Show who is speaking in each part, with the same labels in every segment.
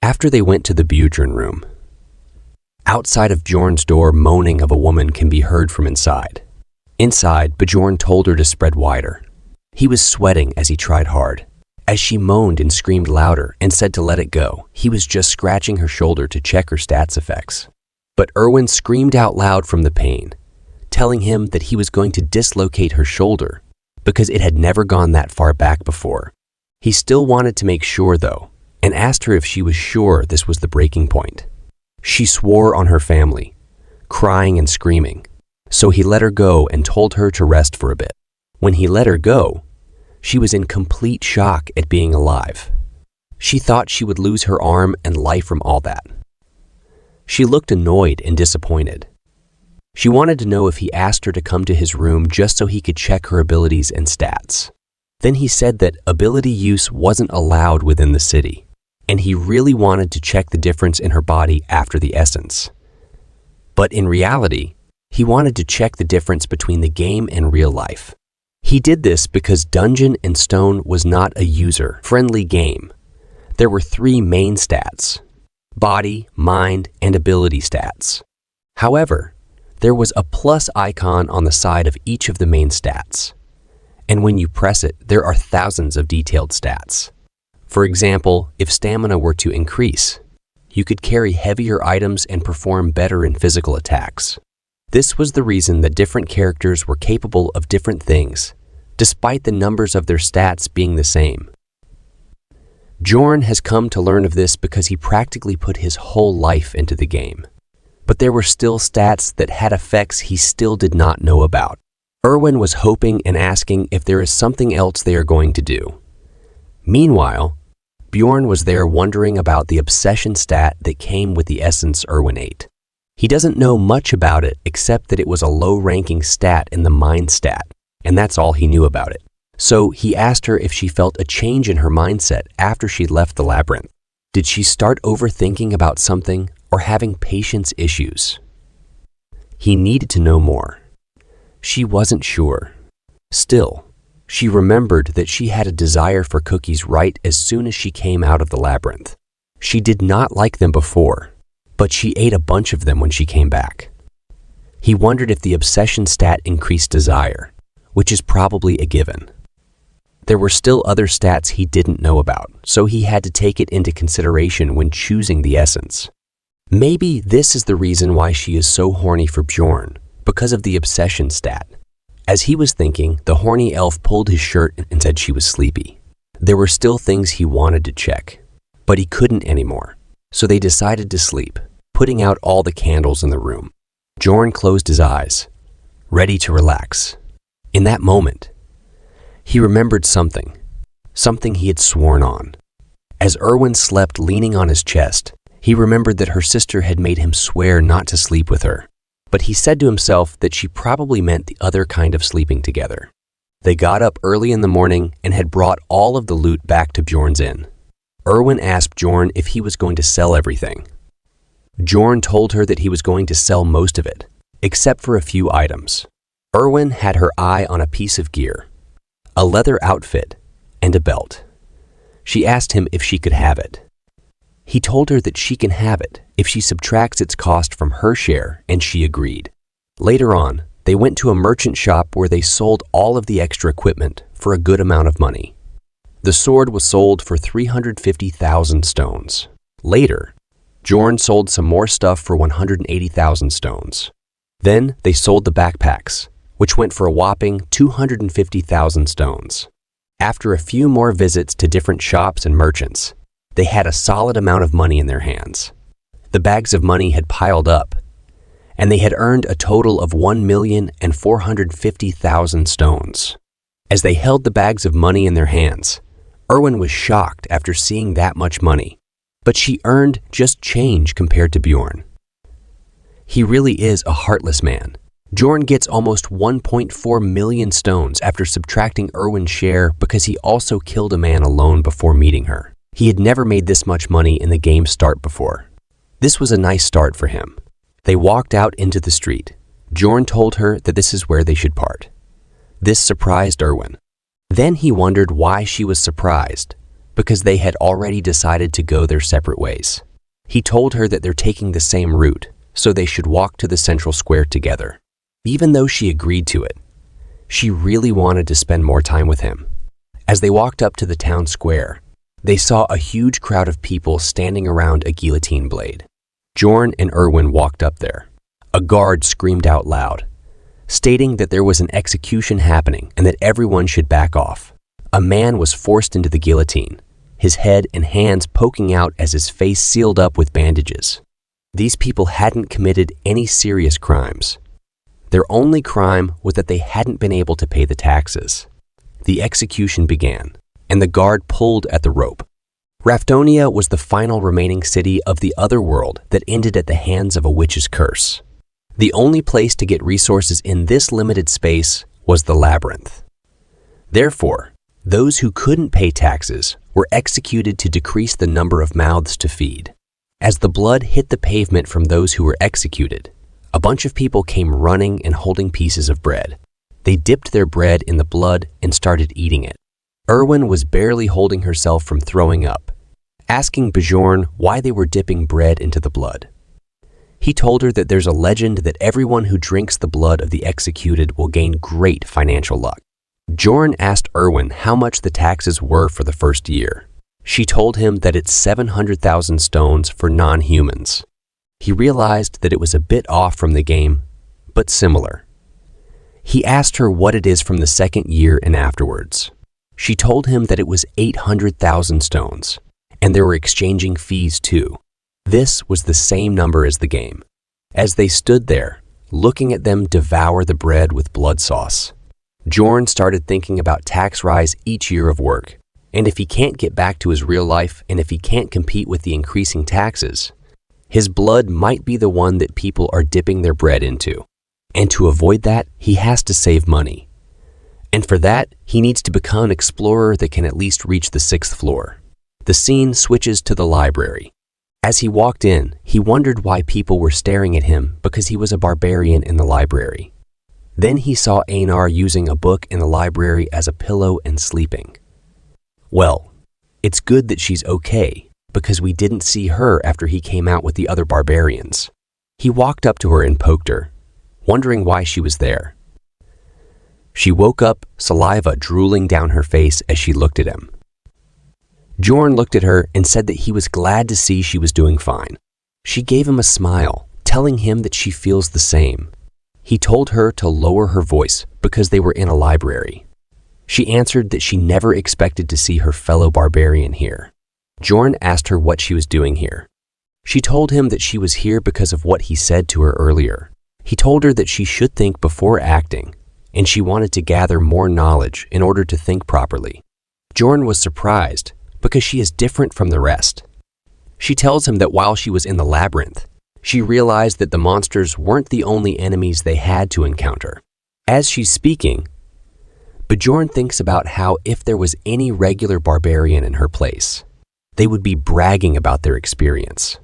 Speaker 1: After they went to the Bjorn room, outside of Bjorn's door, moaning of a woman can be heard from inside. Inside, Bjorn told her to spread wider. He was sweating as he tried hard. As she moaned and screamed louder and said to let it go, he was just scratching her shoulder to check her stats effects. But Erwin screamed out loud from the pain, telling him that he was going to dislocate her shoulder because it had never gone that far back before. He still wanted to make sure, though, and asked her if she was sure this was the breaking point. She swore on her family, crying and screaming, so he let her go and told her to rest for a bit. When he let her go, she was in complete shock at being alive. She thought she would lose her arm and life from all that. She looked annoyed and disappointed. She wanted to know if he asked her to come to his room just so he could check her abilities and stats. Then he said that ability use wasn't allowed within the city, and he really wanted to check the difference in her body after the essence. But in reality, he wanted to check the difference between the game and real life. He did this because Dungeon and Stone was not a user-friendly game. There were 3 main stats: body, mind, and ability stats. However, there was a plus icon on the side of each of the main stats. And when you press it, there are thousands of detailed stats. For example, if stamina were to increase, you could carry heavier items and perform better in physical attacks. This was the reason that different characters were capable of different things, despite the numbers of their stats being the same. Bjorn has come to learn of this because he practically put his whole life into the game. But there were still stats that had effects he still did not know about. Erwin was hoping and asking if there is something else they are going to do. Meanwhile, Bjorn was there wondering about the obsession stat that came with the essence Erwin ate. He doesn't know much about it except that it was a low-ranking stat in the mind stat, and that's all he knew about it. So he asked her if she felt a change in her mindset after she left the labyrinth. Did she start overthinking about something or having patience issues? He needed to know more. She wasn't sure. Still, she remembered that she had a desire for cookies right as soon as she came out of the labyrinth. She did not like them before, but she ate a bunch of them when she came back. He wondered if the obsession stat increased desire, which is probably a given. There were still other stats he didn't know about, so he had to take it into consideration when choosing the essence. Maybe this is the reason why she is so horny for Bjorn, because of the obsession stat. As he was thinking, the horny elf pulled his shirt and said she was sleepy. There were still things he wanted to check, but he couldn't anymore, so they decided to sleep, putting out all the candles in the room. Bjorn closed his eyes, ready to relax. In that moment, he remembered something he had sworn on. As Erwin slept leaning on his chest, he remembered that her sister had made him swear not to sleep with her. But he said to himself that she probably meant the other kind of sleeping together. They got up early in the morning and had brought all of the loot back to Bjorn's inn. Erwin asked Bjorn if he was going to sell everything. Bjorn told her that he was going to sell most of it, except for a few items. Erwin had her eye on a piece of gear, a leather outfit, and a belt. She asked him if she could have it. He told her that she can have it if she subtracts its cost from her share, and she agreed. Later on, they went to a merchant shop where they sold all of the extra equipment for a good amount of money. The sword was sold for 350,000 stones. Later, Bjorn sold some more stuff for 180,000 stones. Then they sold the backpacks, which went for a whopping 250,000 stones. After a few more visits to different shops and merchants, they had a solid amount of money in their hands. The bags of money had piled up, and they had earned a total of 1,450,000 stones. As they held the bags of money in their hands, Erwin was shocked after seeing that much money, but she earned just change compared to Bjorn. He really is a heartless man. Bjorn gets almost 1.4 million stones after subtracting Erwin's share because he also killed a man alone before meeting her. He had never made this much money in the game's start before. This was a nice start for him. They walked out into the street. Bjorn told her that this is where they should part. This surprised Erwin. Then he wondered why she was surprised, because they had already decided to go their separate ways. He told her that they're taking the same route, so they should walk to the central square together. Even though she agreed to it, she really wanted to spend more time with him. As they walked up to the town square, they saw a huge crowd of people standing around a guillotine blade. Jorn and Erwin walked up there. A guard screamed out loud, stating that there was an execution happening and that everyone should back off. A man was forced into the guillotine, his head and hands poking out as his face sealed up with bandages. These people hadn't committed any serious crimes. Their only crime was that they hadn't been able to pay the taxes. The execution began, and the guard pulled at the rope. Raftonia was the final remaining city of the other world that ended at the hands of a witch's curse. The only place to get resources in this limited space was the labyrinth. Therefore, those who couldn't pay taxes were executed to decrease the number of mouths to feed. As the blood hit the pavement from those who were executed, a bunch of people came running and holding pieces of bread. They dipped their bread in the blood and started eating it. Erwin was barely holding herself from throwing up, asking Bjorn why they were dipping bread into the blood. He told her that there's a legend that everyone who drinks the blood of the executed will gain great financial luck. Bjorn asked Erwin how much the taxes were for the first year. She told him that it's 700,000 stones for non-humans. He realized that it was a bit off from the game, but similar. He asked her what it is from the second year and afterwards. She told him that it was 800,000 stones, and there were exchanging fees too. This was the same number as the game. As they stood there, looking at them devour the bread with blood sauce, Jorn started thinking about tax rise each year of work, and if he can't get back to his real life and if he can't compete with the increasing taxes, his blood might be the one that people are dipping their bread into. And to avoid that, he has to save money. And for that, he needs to become an explorer that can at least reach the 6th floor. The scene switches to the library. As he walked in, he wondered why people were staring at him because he was a barbarian in the library. Then he saw Einar using a book in the library as a pillow and sleeping. Well, it's good that she's okay, because we didn't see her after he came out with the other barbarians. He walked up to her and poked her, wondering why she was there. She woke up, saliva drooling down her face as she looked at him. Jorn looked at her and said that he was glad to see she was doing fine. She gave him a smile, telling him that she feels the same. He told her to lower her voice because they were in a library. She answered that she never expected to see her fellow barbarian here. Jorn asked her what she was doing here. She told him that she was here because of what he said to her earlier. He told her that she should think before acting, and she wanted to gather more knowledge in order to think properly. Jorn was surprised because she is different from the rest. She tells him that while she was in the labyrinth, she realized that the monsters weren't the only enemies they had to encounter. As she's speaking, Bjorn thinks about how if there was any regular barbarian in her place, they would be bragging about their experience.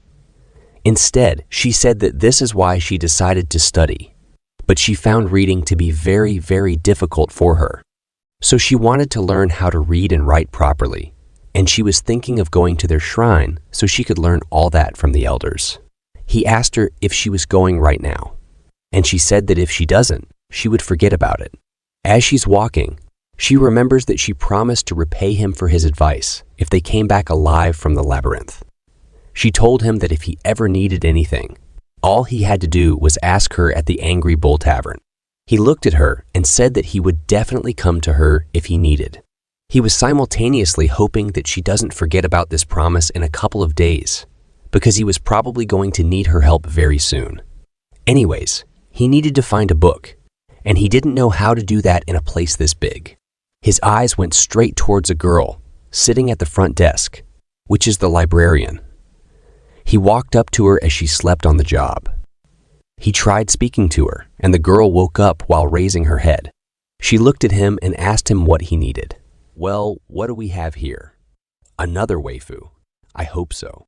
Speaker 1: Instead, she said that this is why she decided to study, but she found reading to be very, very difficult for her. So she wanted to learn how to read and write properly, and she was thinking of going to their shrine so she could learn all that from the elders. He asked her if she was going right now, and she said that if she doesn't, she would forget about it. As she's walking, she remembers that she promised to repay him for his advice if they came back alive from the labyrinth. She told him that if he ever needed anything, all he had to do was ask her at the Angry Bull Tavern. He looked at her and said that he would definitely come to her if he needed. He was simultaneously hoping that she doesn't forget about this promise in a couple of days, because he was probably going to need her help very soon. Anyways, he needed to find a book, and he didn't know how to do that in a place this big. His eyes went straight towards a girl sitting at the front desk, which is the librarian. He walked up to her as she slept on the job. He tried speaking to her, and the girl woke up while raising her head. She looked at him and asked him what he needed. Well, what do we have here? Another waifu. I hope so.